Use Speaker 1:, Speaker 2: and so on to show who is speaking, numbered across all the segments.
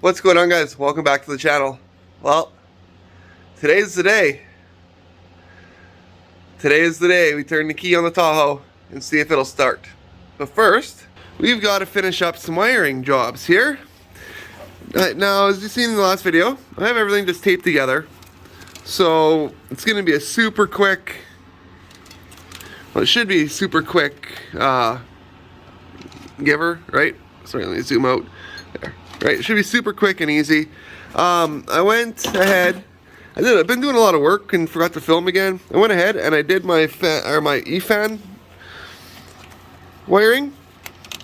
Speaker 1: What's going on, guys? Welcome back to the channel. Well, today's the day. Today is the day we turn the key on the Tahoe and see if it'll start. But first, we've got to finish up some wiring jobs here. Now, as you've seen in the last video, I have everything just taped together. So, it's going to be a super quick, well, it should be super quick giver, right? Sorry, let me zoom out. There. Right, it should be super quick and easy. I went ahead. I've been doing a lot of work and forgot to film again. I went ahead and I did my my E-fan wiring.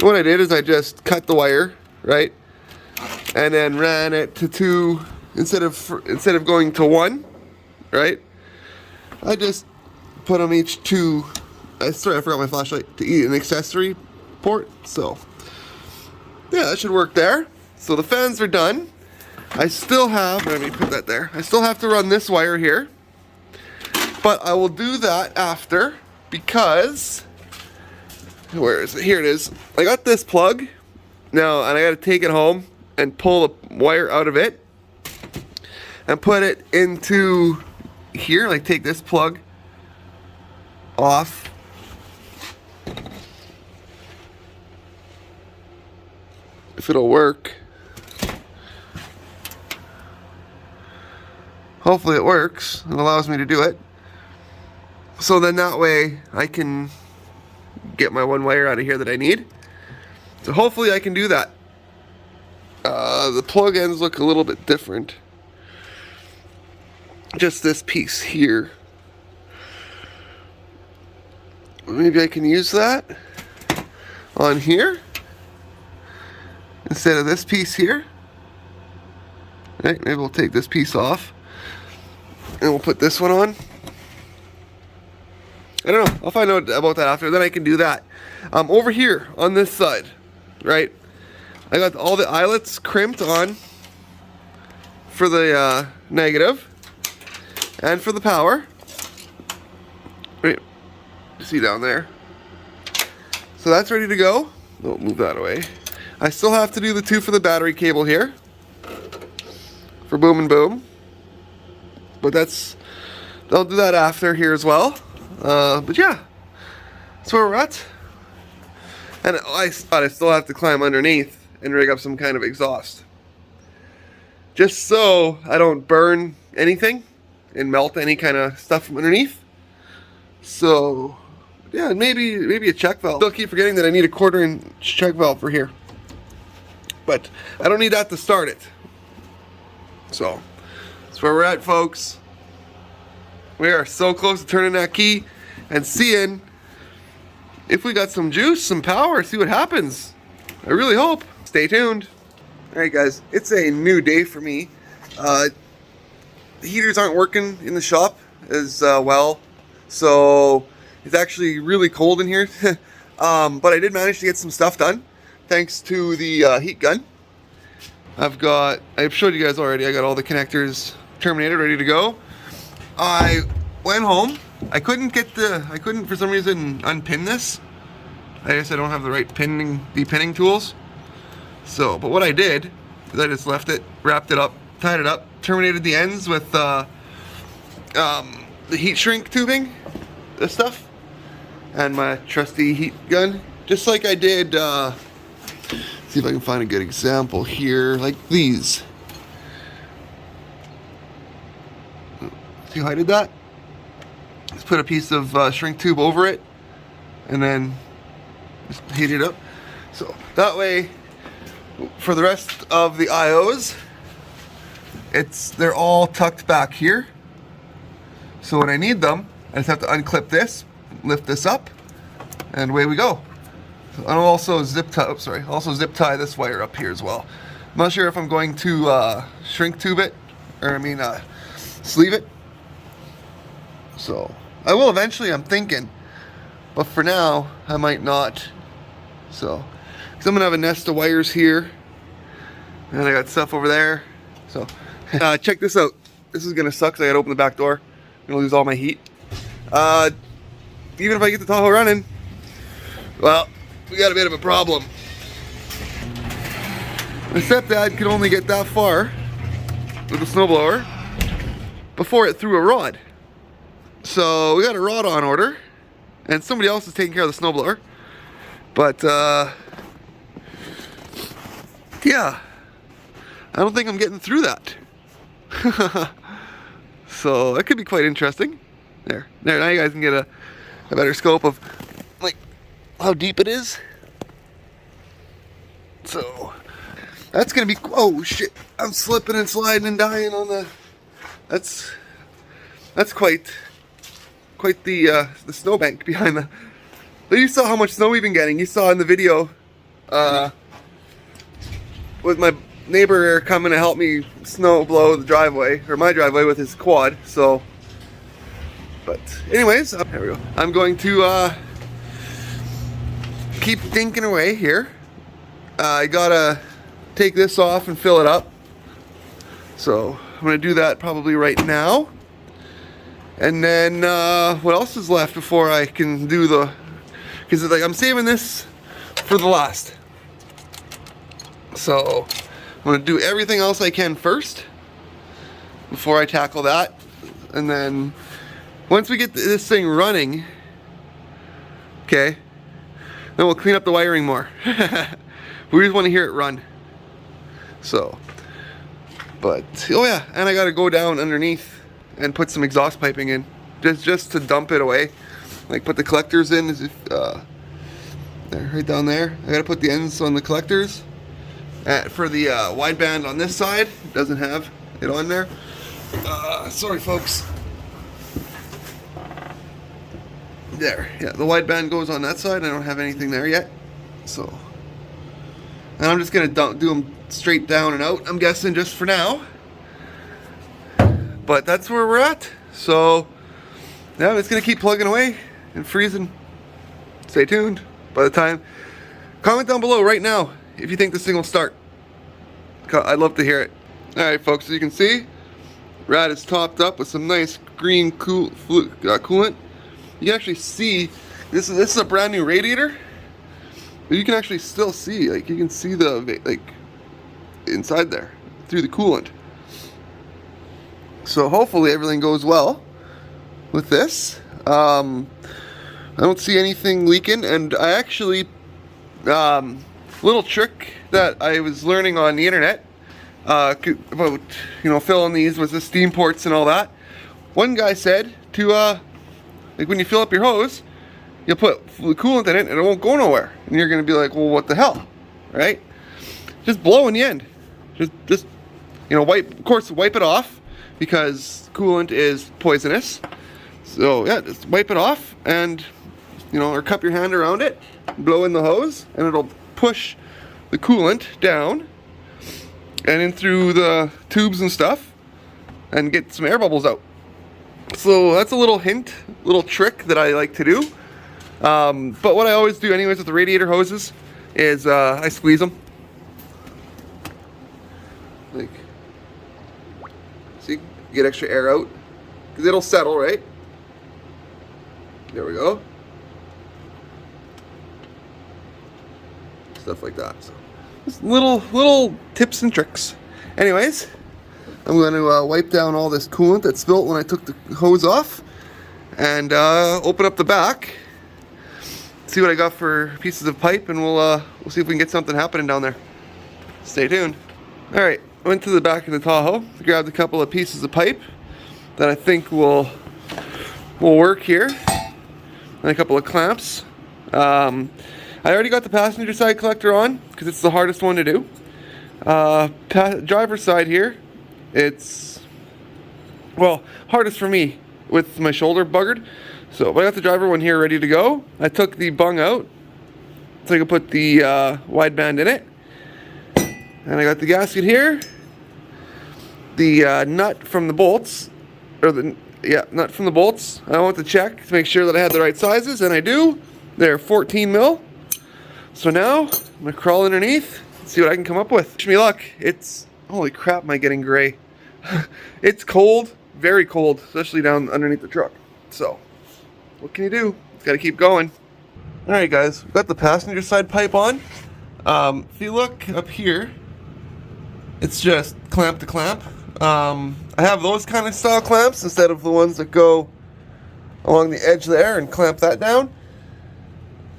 Speaker 1: What I did is I just cut the wire, right, and then ran it to two instead of going to one, right. I just put them each to. Sorry, I forgot my flashlight, to an accessory port. So yeah, that should work there. So the fans are done. I still have, let me put that there. I still have to run this wire here, but I will do that after because, where is it? Here it is. I got this plug now, and I got to take it home and pull the wire out of it and put it into here. Like take this plug off. If it'll work. Hopefully it works and allows me to do it. So then that way I can get my one wire out of here that I need. So hopefully I can do that. The plug ends look a little bit different. Just this piece here. Maybe I can use that on here instead of this piece here. Right, maybe we'll take this piece off. And we'll put this one on. I don't know. I'll find out about that after. Then I can do that. Over here on this side, right? I got all the eyelets crimped on for the negative and for the power. Right. See down there. So that's ready to go. Oh, move that away. I still have to do the two for the battery cable here for boom and boom. But I'll do that after here as well. But yeah, that's where we're at. And I thought I still have to climb underneath and rig up some kind of exhaust. Just so I don't burn anything and melt any kind of stuff from underneath. So yeah, maybe a check valve. Still keep forgetting that I need a 1/4 inch check valve for here. But I don't need that to start it. So that's where we're at, folks. We are so close to turning that key and seeing if we got some juice, some power, see what happens. I really hope. Stay tuned. Alright guys, it's a new day for me. The heaters aren't working in the shop as well, so it's actually really cold in here. But I did manage to get some stuff done thanks to the heat gun. I've showed you guys already, I got all the connectors terminated, ready to go. I went home. I couldn't for some reason unpin this. I guess I don't have the right depinning tools. So, but what I did is I just left it, wrapped it up, tied it up, terminated the ends with the heat shrink tubing, this stuff, and my trusty heat gun, just like I did. See if I can find a good example here, like these. See how I did that? Just put a piece of shrink tube over it and then just heat it up. So that way, for the rest of the IOs, they're all tucked back here. So when I need them, I just have to unclip this, lift this up, and away we go. So I'll also zip tie this wire up here as well. I'm not sure if I'm going to shrink tube it, or sleeve it. So I will eventually, I'm thinking, but for now I might not. So, because I'm gonna have a nest of wires here, and I got stuff over there. So check this out. This is gonna suck. So I gotta open the back door. I'm gonna lose all my heat. Even if I get the Tahoe running, well, we got a bit of a problem. My stepdad could only get that far with the snowblower before it threw a rod. So we got a rod on order, and somebody else is taking care of the snowblower. But yeah, I don't think I'm getting through that. So that could be quite interesting. There, now you guys can get a better scope of like how deep it is. So that's gonna be, oh shit, I'm slipping and sliding and dying on the, that's quite the snowbank behind the, but you saw how much snow we've been getting. You saw in the video with my neighbor coming to help me snow blow the driveway, or my driveway, with his quad. So, but anyways, there we go. I'm going to keep dinking away here. I gotta take this off and fill it up. So I'm gonna do that probably right now. And then what else is left before I can do the, because like I'm saving this for the last. So I'm gonna do everything else I can first before I tackle that. And then once we get this thing running, okay, then we'll clean up the wiring more. We just want to hear it run. So, but oh yeah, and I gotta go down underneath and put some exhaust piping in, just to dump it away. Like put the collectors in, as if there, right down there. I gotta put the ends on the collectors. For the wideband on this side, it doesn't have it on there. Sorry folks. There, yeah, the wideband goes on that side. I don't have anything there yet. So, and I'm just gonna do them straight down and out, I'm guessing, just for now. But that's where we're at. So, yeah, it's gonna keep plugging away and freezing. Stay tuned. By the time, comment down below right now if you think this thing will start. I'd love to hear it. Alright folks, as you can see, Rad is topped up with some nice green coolant. You can actually see, this is a brand new radiator, but you can actually still see, like you can see the, like, inside there, through the coolant. So hopefully everything goes well with this. I don't see anything leaking, and I actually, little trick that I was learning on the internet about, you know, filling these with the steam ports and all that. One guy said to like when you fill up your hose, you'll put coolant in it and it won't go nowhere, and you're gonna be like, well, what the hell, right? Just blow in the end. Just you know, of course wipe it off, because coolant is poisonous. So yeah, just wipe it off, and you know, or cup your hand around it, blow in the hose, and it'll push the coolant down and in through the tubes and stuff and get some air bubbles out. So that's a little hint, little trick that I like to do. But what I always do anyways with the radiator hoses is I squeeze them. Like, see, get extra air out, because it'll settle, right? There we go. Stuff like that. So just little tips and tricks. Anyways, I'm going to wipe down all this coolant that spilt when I took the hose off, and open up the back, see what I got for pieces of pipe, and we'll see if we can get something happening down there. Stay tuned. All right, I went to the back of the Tahoe, grabbed a couple of pieces of pipe that I think will work here, and a couple of clamps. I already got the passenger side collector on, because it's the hardest one to do. Driver's side here, it's, well, hardest for me with my shoulder buggered. So I got the driver one here ready to go. I took the bung out so I could put the wideband in it. And I got the gasket here. The nut from the bolts, or the, yeah, nut from the bolts. I want to check to make sure that I had the right sizes, and I do. They're 14 mil. So now, I'm gonna crawl underneath and see what I can come up with. Wish me luck. It's, holy crap, am I getting gray. It's cold, very cold, especially down underneath the truck. So, what can you do? Gotta keep going. Alright guys, we've got the passenger side pipe on. If you look up here, It's just clamp to clamp. I have those kind of style clamps instead of the ones that go along the edge there and clamp that down.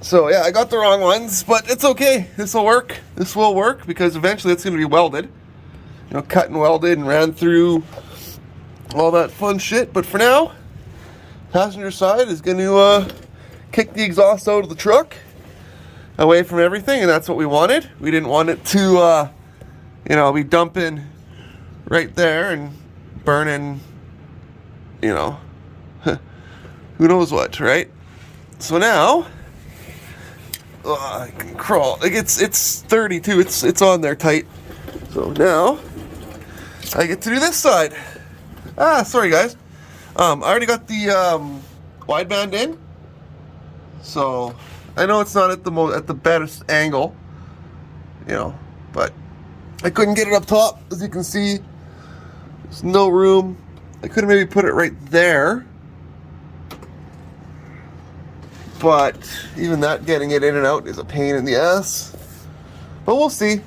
Speaker 1: So yeah, I got the wrong ones, but it's okay. This will work. This will work because eventually it's going to be welded. You know, cut and welded and ran through all that fun shit. But for now, passenger side is going to kick the exhaust out of the truck, away from everything, and that's what we wanted. We didn't want it to, you know, be dumping right there and burning, you know, who knows what, right? So now, I can crawl. Like it's 32. It's on there tight. So now I get to do this side. Sorry guys. I already got the wideband in. So I know it's not at the best angle, you know, but I couldn't get it up top. As you can see, there's no room. I could have maybe put it right there. But even that, getting it in and out is a pain in the ass. But we'll see,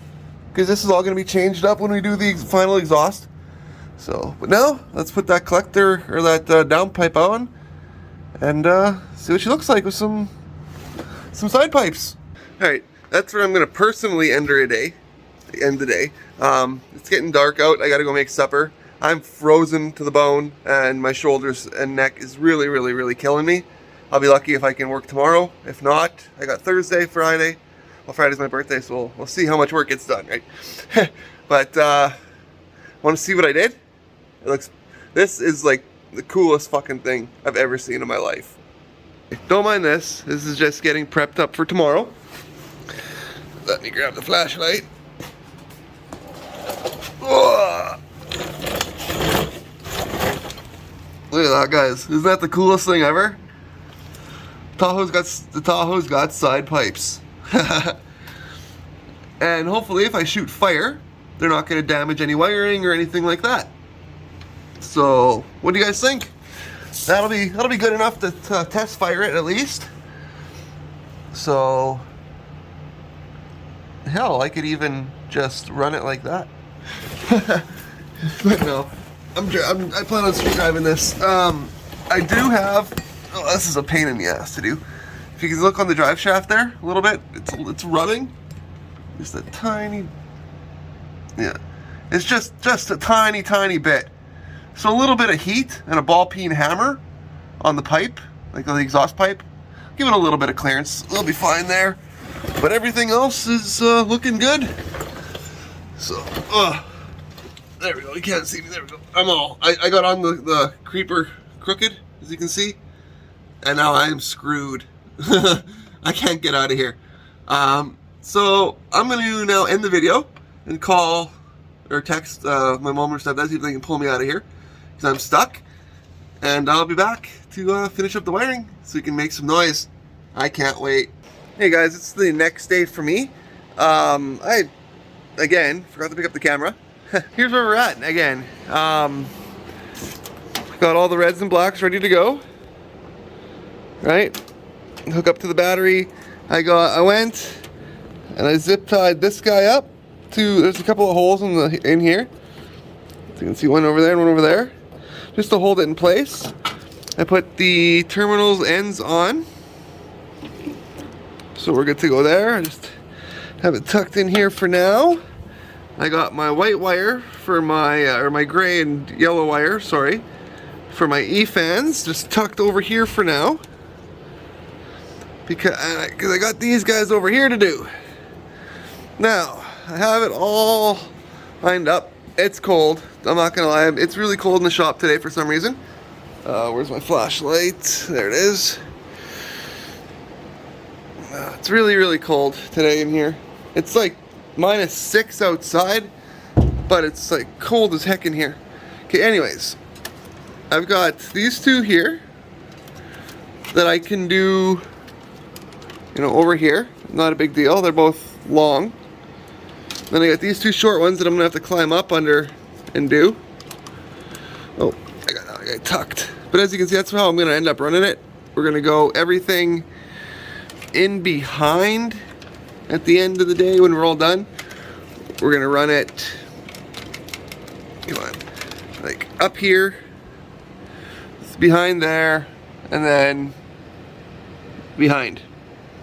Speaker 1: because this is all going to be changed up when we do the final exhaust. So, but now, let's put that collector, or that downpipe on, and see what she looks like with some side pipes. Alright, that's where I'm going to personally end the day. It's getting dark out. I got to go make supper. I'm frozen to the bone, and my shoulders and neck is really, really, really killing me. I'll be lucky if I can work tomorrow. If not, I got Thursday, Friday. Well, Friday's my birthday, so we'll see how much work gets done, right? But, want to see what I did? This is like the coolest fucking thing I've ever seen in my life. Don't mind this. This is just getting prepped up for tomorrow. Let me grab the flashlight. Ugh. Look at that, guys. Isn't that the coolest thing ever? The Tahoe's got side pipes. And hopefully if I shoot fire, they're not going to damage any wiring or anything like that. So, what do you guys think? That'll be good enough to test fire it at least. So, hell, I could even just run it like that. But no, I plan on screwdriving this. I do have. Oh, this is a pain in the ass to do. If you can look on the drive shaft there a little bit, it's running. Just a tiny. Yeah, it's just a tiny bit. So a little bit of heat and a ball peen hammer on the pipe, like on the exhaust pipe. Give it a little bit of clearance. It'll be fine there. But everything else is looking good. So, there we go. You can't see me. There we go. I got on the creeper crooked, as you can see. And now I am screwed. I can't get out of here. So I'm going to now end the video and call or text my mom or stepdad, see if they can pull me out of here, because I'm stuck. And I'll be back to finish up the wiring so we can make some noise. I can't wait. Hey guys, it's the next day for me. I, again, forgot to pick up the camera. Here's where we're at again. Got all the reds and blacks ready to go. Right? Hook up to the battery. I went and I zip tied this guy up to, there's a couple of holes in here. So you can see one over there and one over there. Just to hold it in place. I put the terminals ends on. So we're good to go there. I just have it tucked in here for now. I got my white wire for my, or my gray and yellow wire, sorry, for my E-fans, just tucked over here for now. Because I got these guys over here to do. Now, I have it all lined up. It's cold, I'm not gonna lie. It's really cold in the shop today for some reason. Where's my flashlight? There it is. It's really, really cold today in here. It's like -6 outside, but it's like cold as heck in here. Okay, anyways, I've got these two here that I can do, you know, over here. Not a big deal. They're both long. Then I got these two short ones that I'm gonna have to climb up under and do. Oh, I got that guy tucked. But as you can see, that's how I'm gonna end up running it. We're gonna go everything in behind at the end of the day when we're all done. We're gonna run it come on, like up here, it's behind there, and then behind.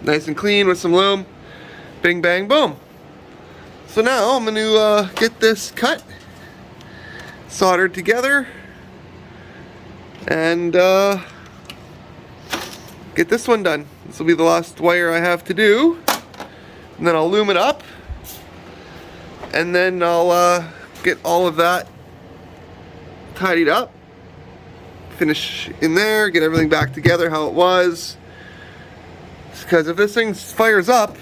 Speaker 1: Nice and clean with some loom. Bing, bang, boom. So now I'm going to get this cut, soldered together, and get this one done. This will be the last wire I have to do, and then I'll loom it up, and then I'll get all of that tidied up, finish in there, get everything back together how it was, because if this thing fires up,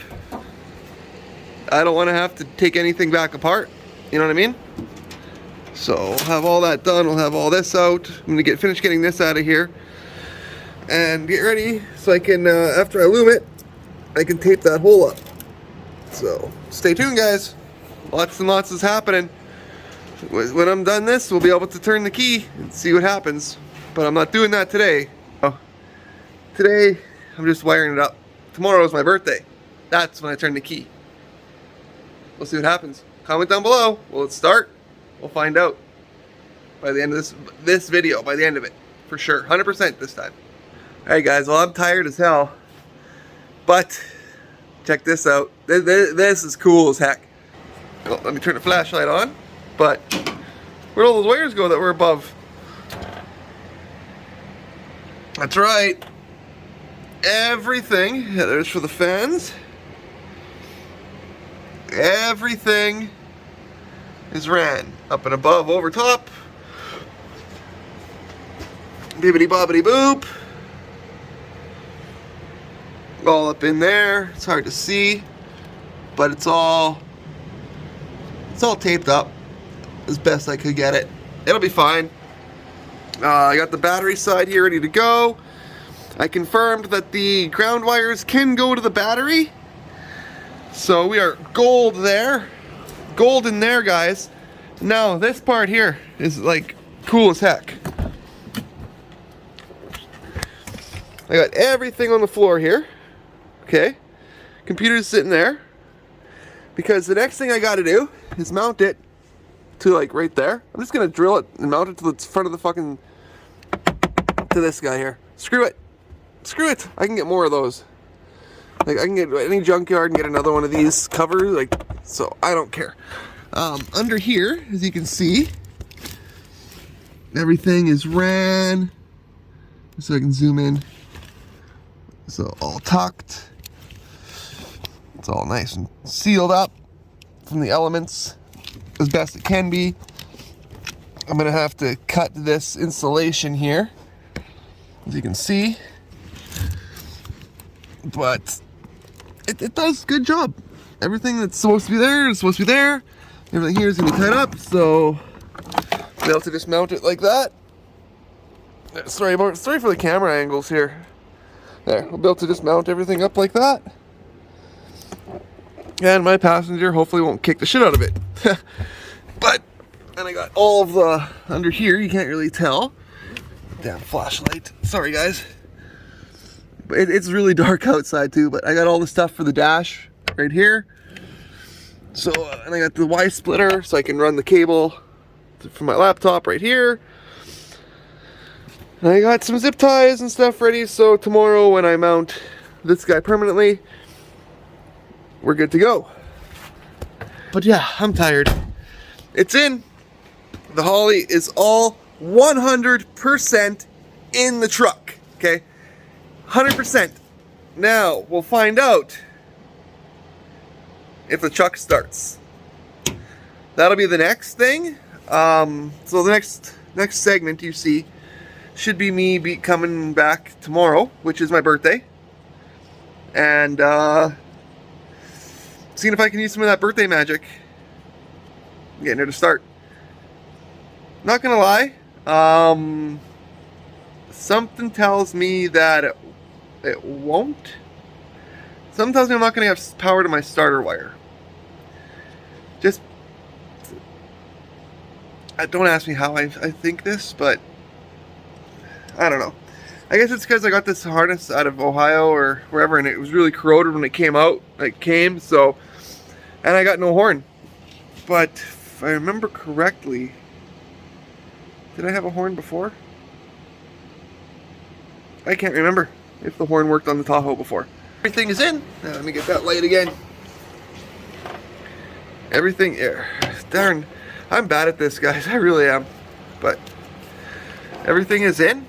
Speaker 1: I don't want to have to take anything back apart, you know what I mean? So we'll have all that done, we'll have all this out. I'm going to finish getting this out of here and get ready so I can, after I loom it, I can tape that hole up. So stay tuned, guys. Lots and lots is happening. When I'm done this, we'll be able to turn the key and see what happens. But I'm not doing that today. Oh, today, I'm just wiring it up. Tomorrow is my birthday. That's when I turn the key. We'll see what happens. Comment down below. Will it start? We'll find out by the end of this video, by the end of it. For sure. 100% this time. Alright guys, well I'm tired as hell. But, check this out. This is cool as heck. Well, let me turn the flashlight on. But, where'd all those wires go that were above? That's right. Everything, yeah, there's for the fans. Everything is ran up and above, over top. Bibbidi bobbidi boop. All up in there. It's hard to see, but it's all taped up as best I could get it. It'll be fine. I got the battery side here ready to go. I confirmed that the ground wires can go to the battery. So we are gold there. Gold in there, guys. Now this part here is like cool as heck. I got everything on the floor here. Okay. Computer's sitting there. Because the next thing I gotta do is mount it to like right there. I'm just gonna drill it and mount it to the front of the fucking, to this guy here. Screw it. Screw it. I can get more of those. Like I can get any junkyard and get another one of these covers, like, so I don't care. Under here, as you can see, everything is ran. So I can zoom in. So all tucked. It's all nice and sealed up from the elements as best it can be. I'm gonna have to cut this insulation here, as you can see. But it does a good job. Everything that's supposed to be there is supposed to be there. Everything here is going to be tied up, so I'll be able to just mount it like that. Sorry for the camera angles here. There, we'll be able to just mount everything up like that. And my passenger hopefully won't kick the shit out of it. But, and I got all of the, under here, you can't really tell. Damn flashlight. Sorry guys. It's really dark outside too, but I got all the stuff for the dash right here. So, and I got the Y splitter so I can run the cable from my laptop right here. And I got some zip ties and stuff ready, so tomorrow when I mount this guy permanently, we're good to go. But yeah, I'm tired. It's in. The Holly is all 100% in the truck, okay? 100%. Now, we'll find out if the truck starts. That'll be the next thing. So the next segment you see should be me coming back tomorrow, which is my birthday. And seeing if I can use some of that birthday magic. Getting her to start. Not gonna lie. Something tells me that it won't. Something tells me I'm not going to have power to my starter wire. Just, don't ask me how I think this, but I don't know. I guess it's because I got this harness out of Ohio or wherever, and it was really corroded when it came out. So, and I got no horn. But if I remember correctly, Did I have a horn before? I can't remember if the horn worked on the Tahoe before. Everything is in. Now let me get that light again. Everything, darn, I'm bad at this, guys. I really am. But everything is in.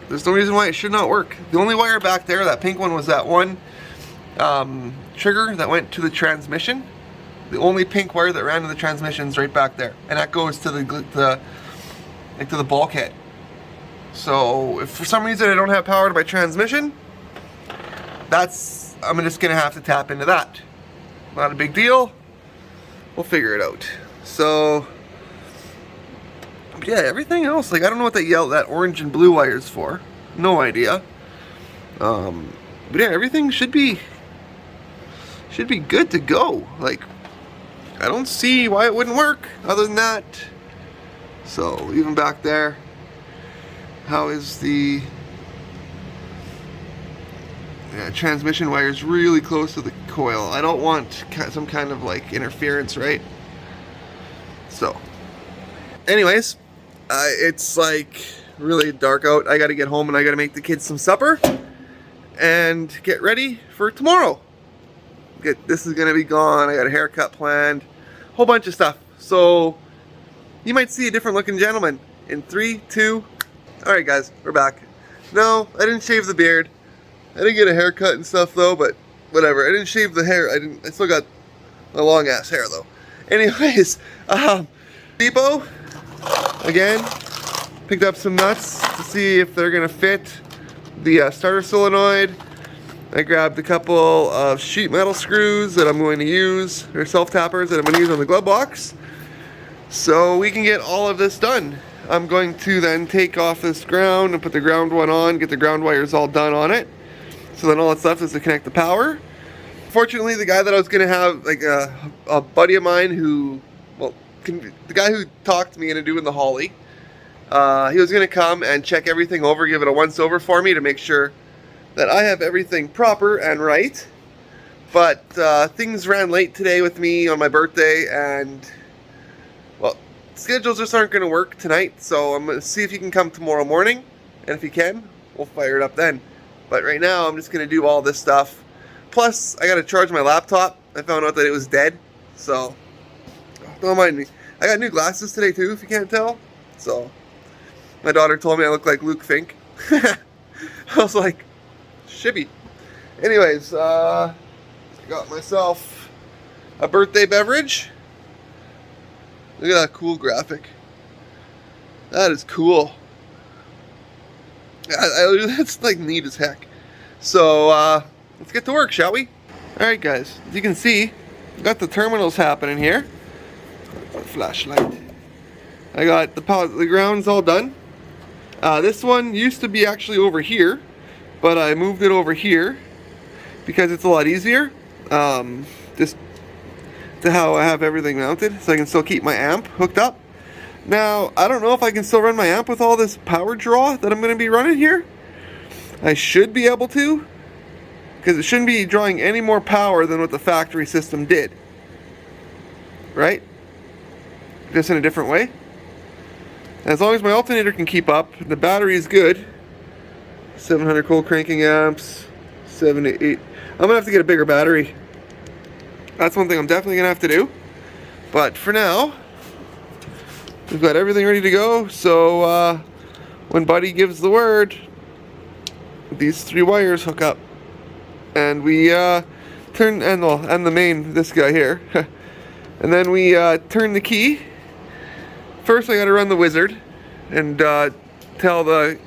Speaker 1: There's no reason why it should not work. The only wire back there, that pink one, was that one trigger that went to the transmission. The only pink wire that ran to the transmission is right back there, and that goes to the bulkhead. So if for some reason I don't have power to my transmission, I'm just gonna have to tap into that. Not a big deal. We'll figure it out. So yeah, everything else, like I don't know what that orange and blue wire is for. No idea. But yeah, everything should be good to go. Like, I don't see why it wouldn't work other than that. So even back there, how is the transmission wire is really close to the coil. I don't want some kind of like interference, right? So anyways, it's like really dark out. I gotta get home and I gotta make the kids some supper and get ready for tomorrow. This is gonna be gone. I got a haircut planned, whole bunch of stuff. So you might see a different looking gentleman in 3, 2. All right, guys, we're back. No, I didn't shave the beard. I didn't get a haircut and stuff though, but whatever. I didn't shave the hair. I still got my long ass hair though. Anyways, Depot again. Picked up some nuts to see if they're gonna fit the starter solenoid. I grabbed a couple of sheet metal screws that I'm going to use, or self-tappers that I'm going to use on the glove box, so we can get all of this done. I'm going to then take off this ground and put the ground one on, get the ground wires all done on it. So then all that's left is to connect the power. Fortunately, the guy that I was going to have, like a buddy of mine who, well, the guy who talked me into doing the Holly, he was going to come and check everything over, give it a once over for me to make sure that I have everything proper and right. But things ran late today with me on my birthday, and well, schedules just aren't going to work tonight, so I'm going to see if he can come tomorrow morning, and if he can, we'll fire it up then. But right now I'm just going to do all this stuff. Plus I got to charge my laptop. I found out that it was dead, so don't mind me. I got new glasses today too, if you can't tell. So my daughter told me I look like Luke Fink. I was like, shibby. Anyways, I got myself a birthday beverage. Look at that cool graphic. That is cool. That's like neat as heck. So let's get to work, shall we? Alright guys, as you can see, got the terminals happening here. Flashlight. I got the ground's all done. This one used to be actually over here, but I moved it over here because it's a lot easier. Just to how I have everything mounted, so I can still keep my amp hooked up. Now, I don't know if I can still run my amp with all this power draw that I'm going to be running here. I should be able to, because it shouldn't be drawing any more power than what the factory system did. Right? Just in a different way. As long as my alternator can keep up, the battery is good. 700 cold cranking amps, 7 to 8. I'm going to have to get a bigger battery. That's one thing I'm definitely going to have to do. But for now, we've got everything ready to go. So when Buddy gives the word, these 3 wires hook up. And we turn, and the main, this guy here. And then we turn the key. First I got to run the wizard and tell the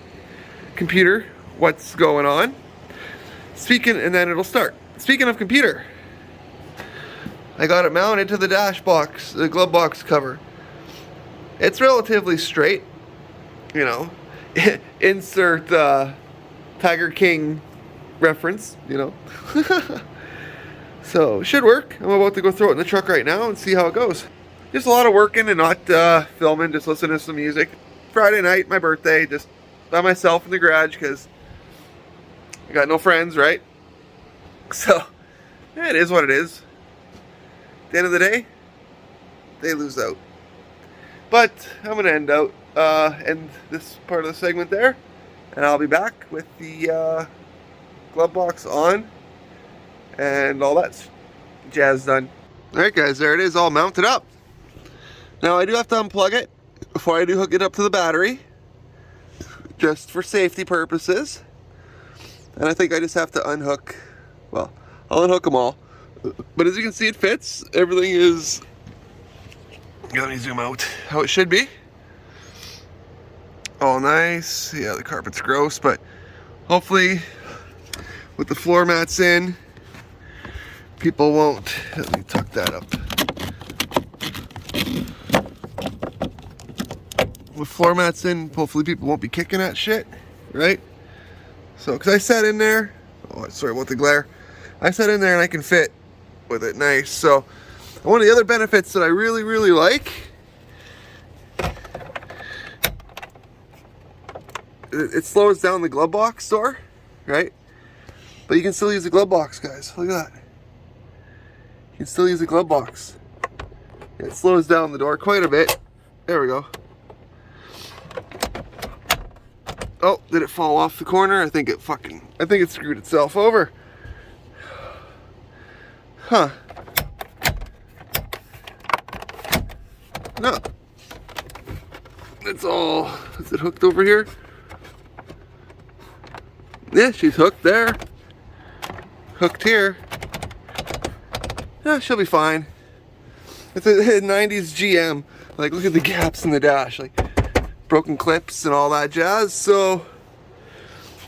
Speaker 1: computer what's going on. And then it'll start. Speaking of computer, I got it mounted to the dash box, the glove box cover. It's relatively straight, you know. Insert Tiger King reference, you know. So, should work. I'm about to go throw it in the truck right now and see how it goes. Just a lot of working and not filming, just listening to some music. Friday night, my birthday, just by myself in the garage because I got no friends, right? So, yeah, it is what it is. At the end of the day, they lose out. But I'm going to end this part of the segment there, and I'll be back with the glove box on and all that jazz done. Alright guys, there it is, all mounted up. Now I do have to unplug it before I do hook it up to the battery, just for safety purposes. And I think I just have to unhook, well, I'll unhook them all. But as you can see, it fits. Everything is, let me zoom out, how it should be. All nice. Yeah, the carpet's gross, but hopefully with the floor mats in, people won't, let me tuck that up. With floor mats in, hopefully people won't be kicking at shit, right? So, because I sat in there, oh, sorry about the glare. I sat in there and I can fit with it nice. So, one of the other benefits that I really, really like, it slows down the glove box door, right? But you can still use the glove box, guys. Look at that. You can still use the glove box. It slows down the door quite a bit. There we go. Oh, did it fall off the corner? I think it screwed itself over. Huh. No. It's all, is it hooked over here? Yeah, she's hooked there. Hooked here. Yeah, she'll be fine. It's a 90s GM. Like, look at the gaps in the dash. Like, broken clips and all that jazz. So,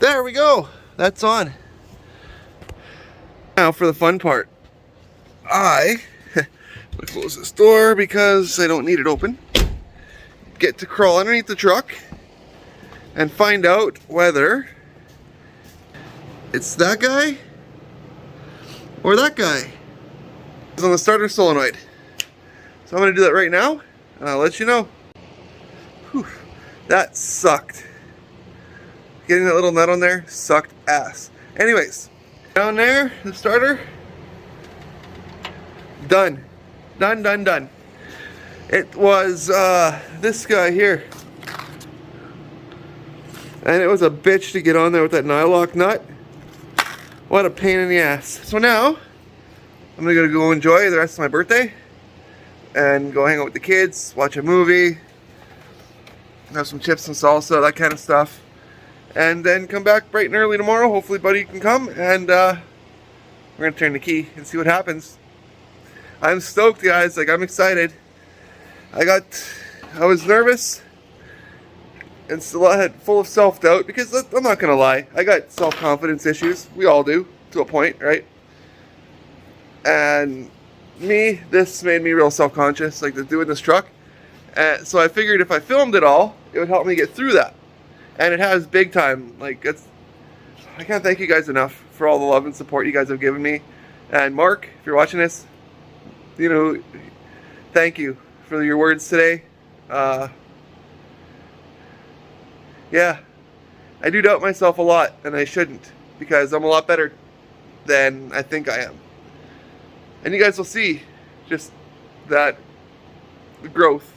Speaker 1: there we go. That's on. Now for the fun part. I'm gonna close this door because I don't need it open. Get to crawl underneath the truck and find out whether it's that guy or that guy. It's on the starter solenoid. So I'm gonna do that right now and I'll let you know. Whew, that sucked. Getting that little nut on there sucked ass. Anyways, down there, the starter, done. Done. It was this guy here. And it was a bitch to get on there with that nylock nut. What a pain in the ass. So now, I'm gonna go enjoy the rest of my birthday and go hang out with the kids, watch a movie, have some chips and salsa, that kind of stuff. And then come back bright and early tomorrow. Hopefully Buddy can come and we're gonna turn the key and see what happens. I'm stoked, guys. Like, I'm excited. I was nervous and still had full of self-doubt because I'm not gonna lie, I got self-confidence issues. We all do, to a point, right? And this made me real self-conscious, like doing this truck. So I figured if I filmed it all, it would help me get through that. And it has big time. Like, I can't thank you guys enough for all the love and support you guys have given me. And Mark, if you're watching this, you know, thank you for your words today. Yeah, I do doubt myself a lot, and I shouldn't, because I'm a lot better than I think I am. And you guys will see just that the growth,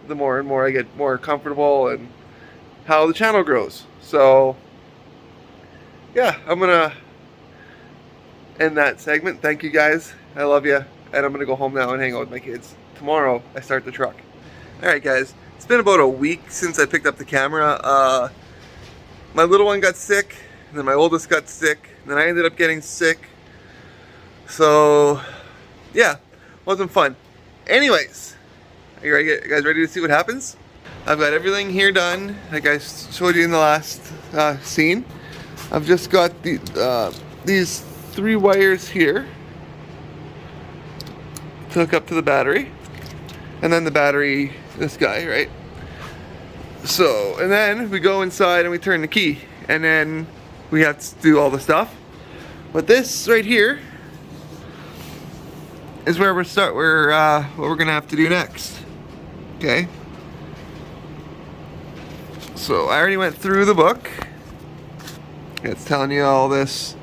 Speaker 1: the more and more I get more comfortable, and how the channel grows. So yeah, I'm gonna end that segment. Thank you guys, I love you, and I'm gonna go home now and hang out with my kids. Tomorrow I start the truck. Alright guys, it's been about a week since I picked up the camera. My little one got sick, and then my oldest got sick, and then I ended up getting sick. So yeah, wasn't fun. Anyways, are you guys ready to see what happens? I've got everything here done, like I showed you in the last scene. I've just got these 3 wires here to hook up to the battery, and then the battery, this guy, right? So, and then we go inside and we turn the key, and then we have to do all the stuff. But this right here is where what we're gonna have to do next. Okay. So I already went through the book. It's telling you all this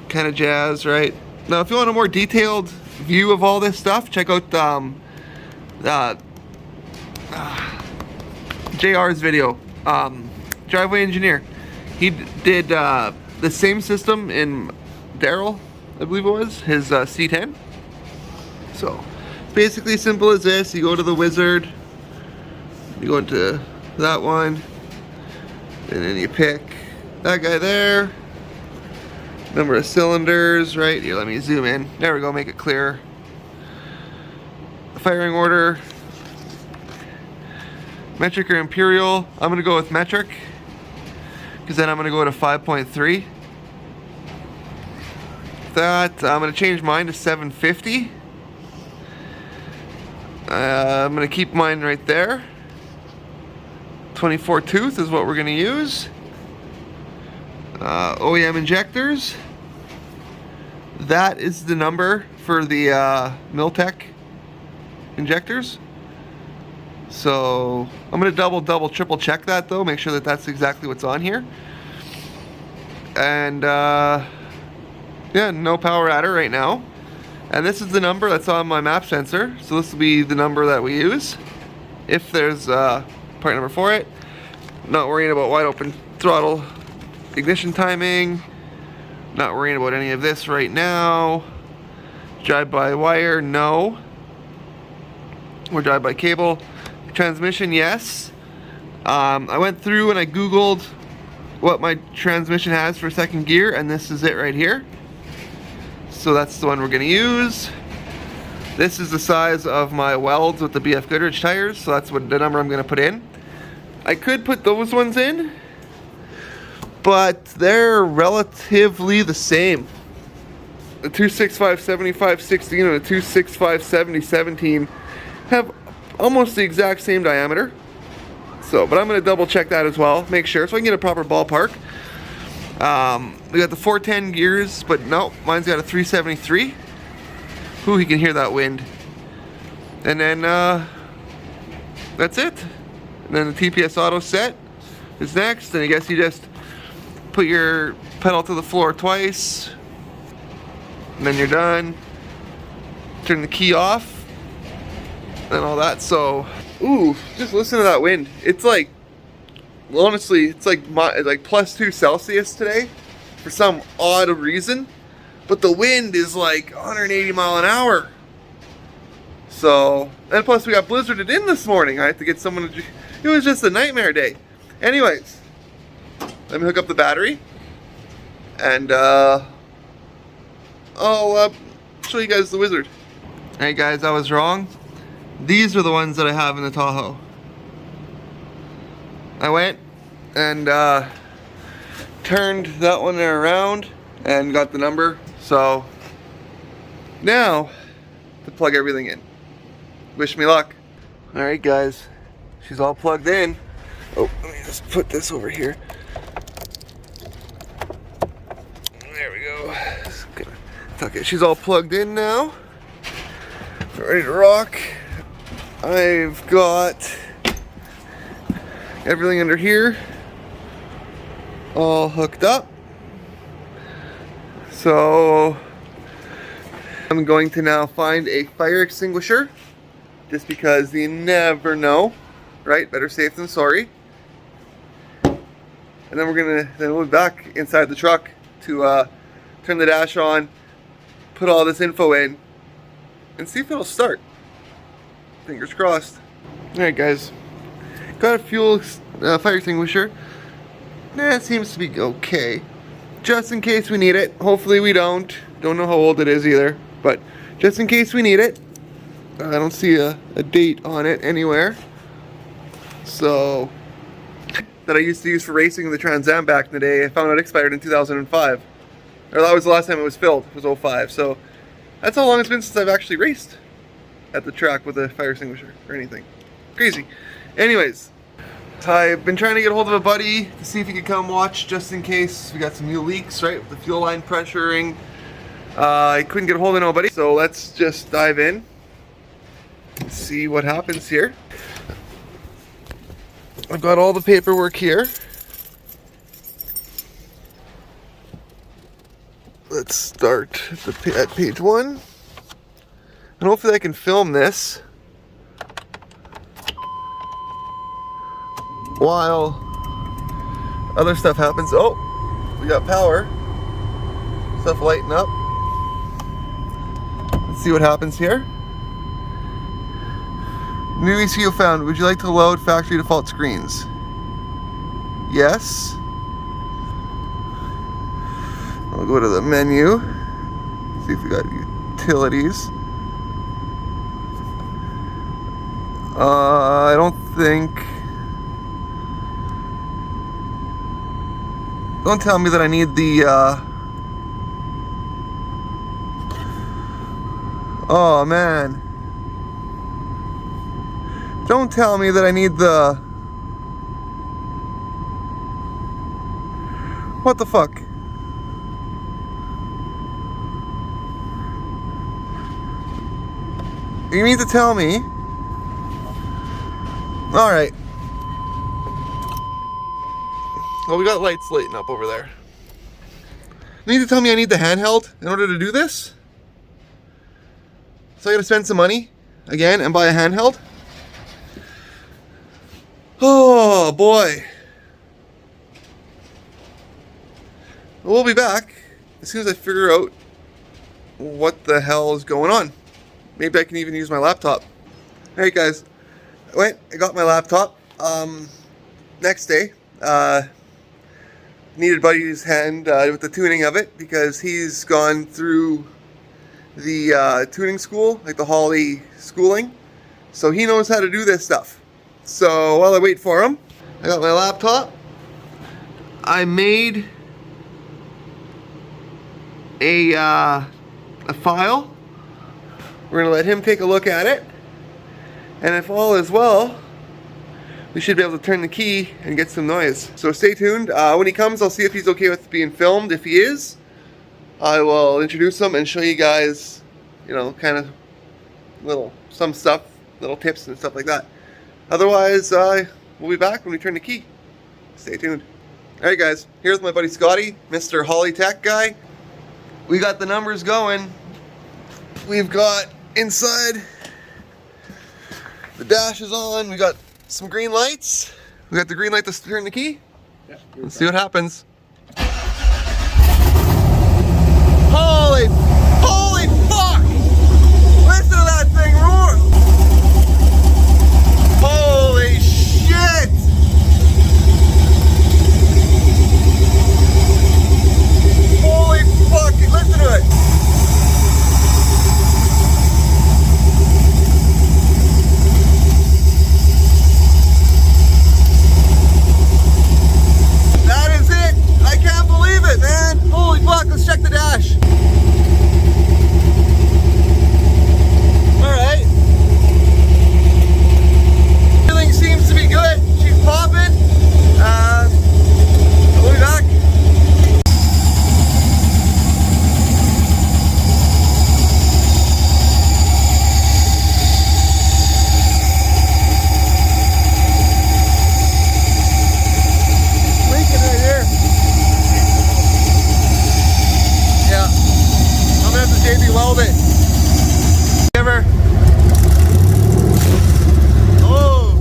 Speaker 1: kind of jazz, right? Now, if you want a more detailed view of all this stuff, check out JR's video, driveway engineer. He did the same system in Daryl, I believe it was, his C10. So basically simple as this. You go to the wizard, you go into that one, and then you pick that guy there. Number of cylinders, right here. Let me zoom in. There we go, make it clear. Firing order, metric or imperial. I'm gonna go with metric, because then I'm gonna go to 5.3. That I'm gonna change mine to 750. I'm gonna keep mine right there. 24 tooth is what we're gonna use. OEM injectors. That is the number for the Miltech injectors. So I'm gonna double, triple check that though. Make sure that that's exactly what's on here. And yeah, no power adder right now. And this is the number that's on my map sensor. So this will be the number that we use if there's part number for it. Not worrying about wide open throttle ignition timing. Not worrying about any of this right now. Drive by wire, no. Or drive by cable. Transmission, yes. I went through and I Googled what my transmission has for second gear, and this is it right here. So that's the one we're gonna use. This is the size of my welds with the BF Goodrich tires, so that's what the number I'm gonna put in. I could put those ones in, but they're relatively the same. The 265 75 16 and the 265 70 17 have almost the exact same diameter. So, but I'm going to double check that as well, make sure, so I can get a proper ballpark. We got the 410 gears, but no, mine's got a 373. Ooh, you can hear that wind. And then that's it. And then the TPS auto set is next, and I guess you just put your pedal to the floor twice, and then you're done. Turn the key off, and all that. So, ooh, just listen to that wind. It's like, honestly, it's like +2 Celsius today for some odd reason, but the wind is like 180 mile an hour. So, and plus we got blizzarded in this morning. I had to get someone to, it was just a nightmare day. Anyways, let me hook up the battery, and I'll show you guys the wizard. Alright guys, I was wrong. These are the ones that I have in the Tahoe. I went and turned that one around and got the number. So now to plug everything in. Wish me luck. Alright guys, she's all plugged in. Oh, let me just put this over here. There we go. Okay, she's all plugged in now. Ready to rock. I've got everything under here all hooked up. So I'm going to now find a fire extinguisher, just because you never know, right? Better safe than sorry. And then we'll be back inside the truck to turn the dash on, put all this info in, and see if it'll start. Fingers crossed. Alright guys, got a fuel fire extinguisher. It seems to be okay. Just in case we need it. Hopefully we don't. Don't know how old it is either, but just in case we need it. I don't see a date on it anywhere. So, that I used to use for racing in the Trans Am back in the day, I found it expired in 2005. Or that was the last time it was filled, it was 05. So, that's how long it's been since I've actually raced at the track with a fire extinguisher or anything. Crazy. Anyways, I've been trying to get a hold of a buddy to see if he could come watch just in case we got some new leaks, right, with the fuel line pressuring. I couldn't get a hold of nobody, so let's just dive in and see what happens here. I've got all the paperwork here. Let's start at page 1. And hopefully I can film this. while other stuff happens. Oh, we got power. Stuff lighting up. Let's see what happens here. New ECU found. Would you like to load factory default screens? Yes. I'll go to the menu. See if we got utilities. I don't think. Don't tell me that I need the. Oh man. Don't tell me that I need the. What the fuck? You need to tell me. Alright. Well, we got lights lighting up over there. You need to tell me I need the handheld in order to do this? So I gotta spend some money again and buy a handheld? Oh boy. We'll be back as soon as I figure out what the hell is going on. Maybe I can even use my laptop. Alright guys, I got my laptop. Next day, needed Buddy's hand with the tuning of it because he's gone through the tuning school, like the Holley schooling. So he knows how to do this stuff. So while I wait for him, I got my laptop. I made a file. We're gonna let him take a look at it, and if all is well, we should be able to turn the key and get some noise. So stay tuned. When he comes, I'll see if he's okay with being filmed. If he is, I will introduce him and show you guys, you know, kind of some stuff, little tips and stuff like that. Otherwise, we'll be back when we turn the key. Stay tuned. Alright guys, here's my buddy Scotty, Mr. Holley Tech guy. We got the numbers going. We've got inside, the dash is on, we got some green lights. We got the green light to turn the key. Yeah, let's see what happens. Holy fuck! Listen to that thing roar! Holy shit! Holy fuck! Listen to it! Let's check the dash. Alright. Everything seems to be good. She's popping. We'll be back. Leaking right here. JB weld it. Ever? Oh.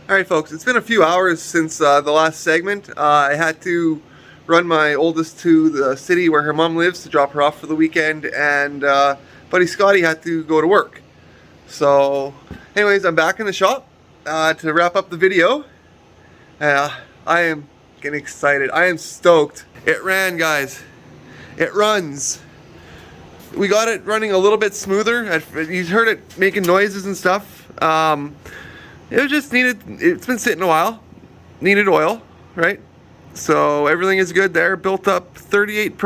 Speaker 1: Alright folks, it's been a few hours since the last segment. I had to run my oldest to the city where her mom lives to drop her off for the weekend, and buddy Scotty had to go to work. So anyways, I'm back in the shop to wrap up the video. I am getting excited. I am stoked. It ran, guys. It runs. We got it running a little bit smoother. You heard it making noises and stuff. It was just needed. It's been sitting a while. Needed oil, right? So everything is good there. Built up 38.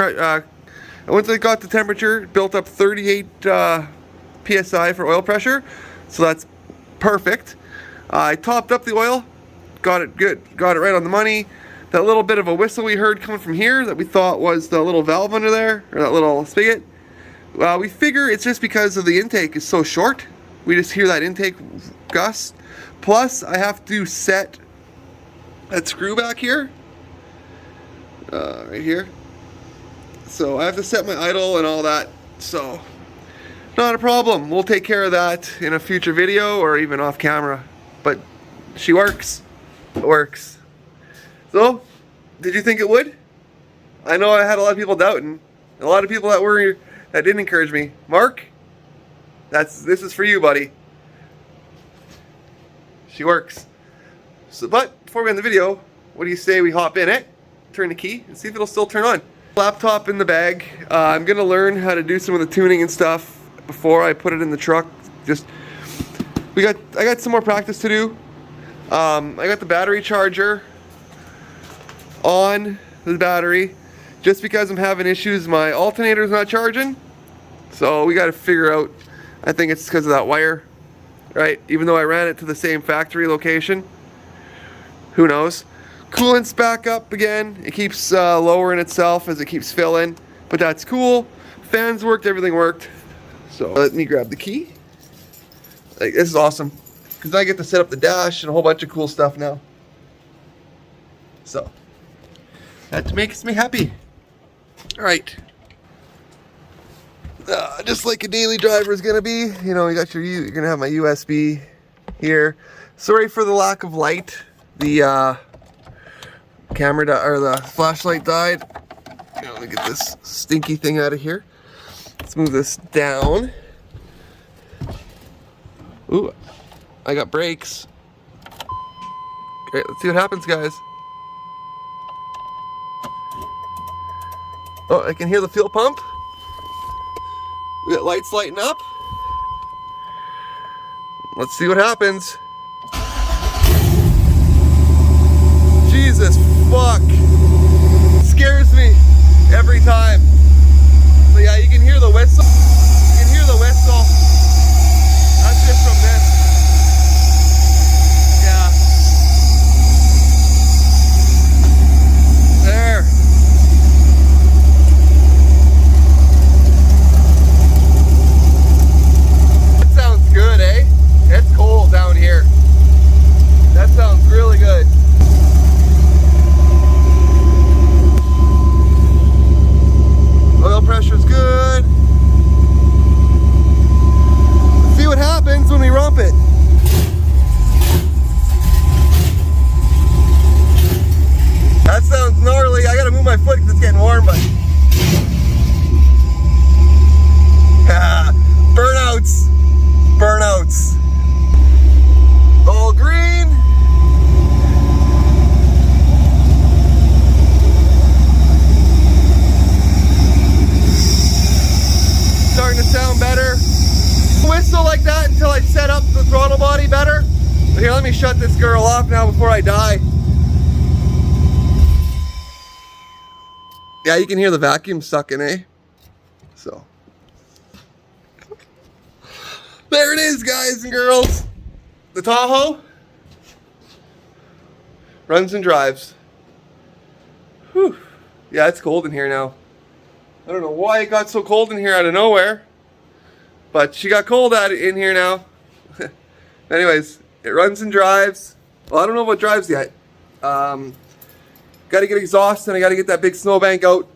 Speaker 1: Once it got the temperature, built up 38 psi for oil pressure. So that's perfect. I topped up the oil. Got it good, got it right on the money. That little bit of a whistle we heard coming from here that we thought was the little valve under there, or that little spigot. We figure it's just because of the intake is so short. We just hear that intake gust. Plus, I have to set that screw back here, right here. So I have to set my idle and all that. So Not a problem. We'll take care of that in a future video or even off camera. But she works. It works. So, did you think it would? I know I had a lot of people doubting. A lot of people that didn't encourage me. Mark, this is for you, buddy. She works. So, but before we end the video, what do you say we hop in it, turn the key, and see if it'll still turn on? Laptop in the bag. I'm gonna learn how to do some of the tuning and stuff before I put it in the truck. I got some more practice to do. I got the battery charger on the battery. Just because I'm having issues, my alternator's not charging. So we got to figure out, I think it's because of that wire, right? Even though I ran it to the same factory location. Who knows? Coolant's back up again. It keeps lowering itself as it keeps filling, but that's cool. Fans worked, everything worked. So let me grab the key. Like, this is awesome, because I get to set up the dash and a whole bunch of cool stuff now. So that makes me happy. All right. Just like a daily driver is gonna be, you know, you're gonna have my USB here. Sorry for the lack of light. The the flashlight died. Let me get this stinky thing out of here. Let's move this down. Ooh, I got brakes. Okay, let's see what happens, guys. Oh, I can hear the fuel pump. We got lights lighting up. Let's see what happens. Jesus fuck. Scares me every time. So yeah, you can hear the whistle. You can hear the whistle. That's just from this. Yeah. There. That sounds good, eh? It's cold down here. That sounds really good. Oil pressure's good. Let's see what happens when we rump it. That sounds gnarly. I gotta move my foot because it's getting warm, but burnouts. Burnouts. All green. Starting to sound better. Whistle like that until I set up the throttle body better. But here, let me shut this girl off now before I die. Yeah, you can hear the vacuum sucking, eh? So. There it is, guys and girls. The Tahoe runs and drives. Whew. Yeah, it's cold in here now. I don't know why it got so cold in here out of nowhere, but she got cold in here now. Anyways, it runs and drives. Well, I don't know what drives yet. Got to get exhaust, and I got to get that big snowbank out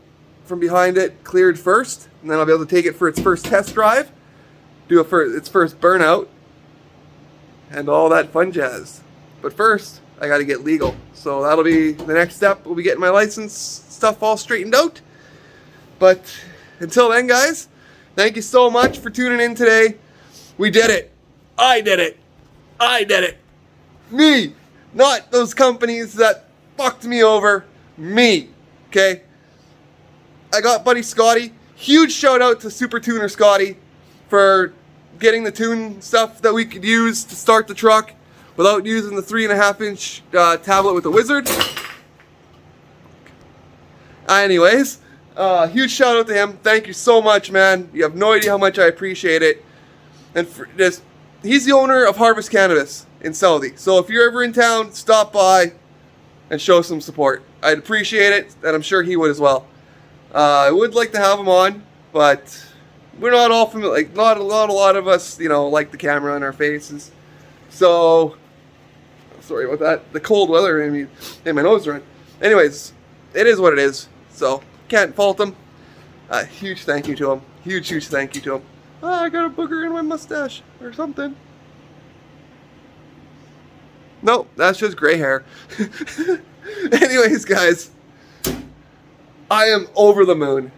Speaker 1: from behind it cleared first, and then I'll be able to take it for its first test drive, do it for its first burnout, and all that fun jazz. But first, I got to get legal. So that'll be the next step. We'll be getting my license stuff all straightened out. But until then, guys, thank you so much for tuning in today. We did it. I did it. I did it. Me. Not those companies that fucked me over. Me. Okay? I got buddy Scotty. Huge shout out to Super Tuner Scotty for getting the tune stuff that we could use to start the truck without using the 3.5-inch tablet with the Wizard. Anyways. Huge shout out to him. Thank you so much, man. You have no idea how much I appreciate it. And he's the owner of Harvest Cannabis in Southie. So if you're ever in town, stop by and show some support. I'd appreciate it, and I'm sure he would as well. I would like to have him on, but we're not all familiar. Like, not a lot of us, you know, like the camera in our faces. So sorry about that. The cold weather made my nose run. Anyways, it is what it is. So can't fault him. Huge thank you to him. Huge thank you to him. Ah, I got a booger in my mustache or something. Nope, that's just gray hair. Anyways, guys, I am over the moon.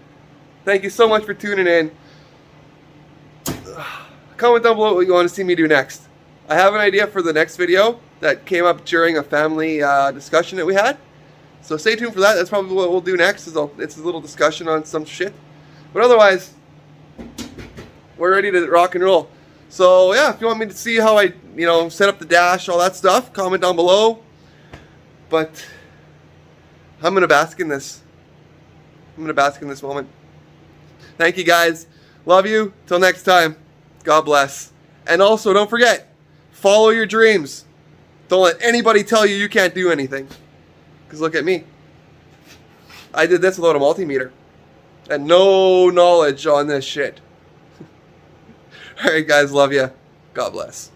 Speaker 1: Thank you so much for tuning in. Comment down below what you want to see me do next. I have an idea for the next video that came up during a family discussion that we had. So stay tuned for that. That's probably what we'll do next. It's a little discussion on some shit. But otherwise, we're ready to rock and roll. So yeah, if you want me to see how I, set up the dash, all that stuff, comment down below. But I'm gonna bask in this. I'm gonna bask in this moment. Thank you guys. Love you. Till next time. God bless. And also, don't forget, follow your dreams. Don't let anybody tell you you can't do anything. Because look at me. I did this without a multimeter. And no knowledge on this shit. Alright guys, love ya. God bless.